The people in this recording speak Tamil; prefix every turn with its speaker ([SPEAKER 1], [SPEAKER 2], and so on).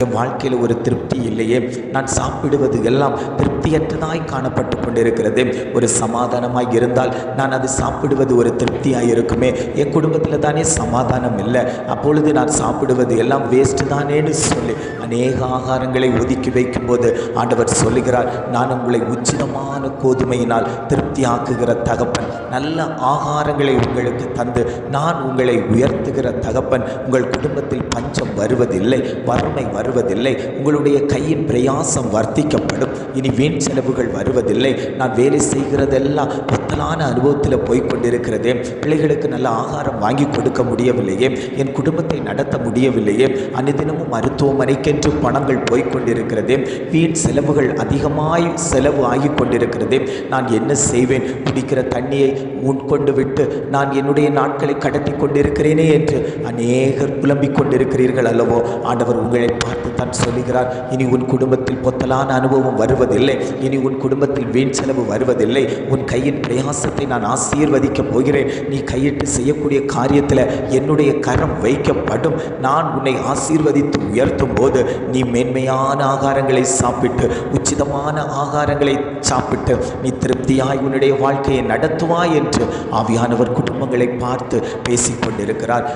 [SPEAKER 1] என் வாழ்க்கையில் ஒரு திருப்தி இல்லையே, நான் சாப்பிடுவது எல்லாம் திருப்தியற்றதாய் காணப்பட்டு கொண்டிருக்கிறது. ஒரு சமாதானமாய் இருந்தால் நான் அது சாப்பிடுவது ஒரு திருப்தியாக இருக்குமே. என் குடும்பத்தில் தானே சமாதானம் இல்லை, அப்பொழுது நான் சாப்பிடுவது எல்லாம் வேஸ்ட் தானேன்னு சொல்லி அநேக ஆகாரங்களை ஒதுக்கி வைக்கும்போது ஆண்டவர் சொல்லுகிறார், நான் உங்களை உச்சிதமான கோதுமையினால் திருப்தி ஆக்குகிற தகப்பன், நல்ல ஆகாரங்களை உங்களுக்கு தந்து நான் உங்களை உயர்த்துகிற தகப்பன். உங்கள் குடும்பத்தில் பஞ்சம் வருவதில்லை, வறுமை வருவதில்லை, உங்களுடைய கையின் பிரயாசம் வர்த்திக்கப்படும், இனி வீண் செலவுகள் வருவதில்லை. நான் வேலை செய்கிறதெல்லாம் புத்தலான அனுபவத்தில் போய்கொண்டிருக்கிறதே, பிள்ளைகளுக்கு நல்ல ஆகாரம் வாங்கி கொடுக்க முடியவில்லையே, என் குடும்பத்தை நடத்த முடியவில்லையே, அனுதினமும் மருத்துவமனைக்கென்று பணங்கள் போய்கொண்டிருக்கிறதே, வீண் செலவுகள் அதிகமாய் செலவு ஆகி கொண்டிருக்கிறதே, நான் என்ன செய்வேன்? குடிக்கிற தண்ணியை உட்கொண்டு விட்டு நான் என்னுடைய நாட்களை கடத்தி கொண்டிருக்கிறேனே என்று அநேகர் புலம்பிக் கொண்டிருக்கிறீர்கள் அல்லவோ. ஆண்டவர் உங்களை பார்த்து தான் சொல்லுகிறார், இனி உன் குடும்பத்தில் பொத்தலான அனுபவம் வருவதில்லை, இனி உன் குடும்பத்தில் வீண் செலவு வருவதில்லை, உன் கையின் பிரயாசத்தை நான் ஆசீர்வதிக்கப் போகிறேன். நீ கையிட்டு செய்யக்கூடிய காரியத்தில் என்னுடைய கரம் வைக்கப்படும். நான் உன்னை ஆசீர்வதித்து உயர்த்தும் போது நீ மேன்மையான ஆகாரங்களை சாப்பிட்டு, உச்சிதமான ஆகாரங்களை சாப்பிட்டு நீ திருப்தியாய் உன்னுடைய வாழ்க்கையை நடத்துவாய் என்று ஆவியானவர் குடும்பங்களை பார்த்து பேசிக்கொண்டிருக்கிறார்.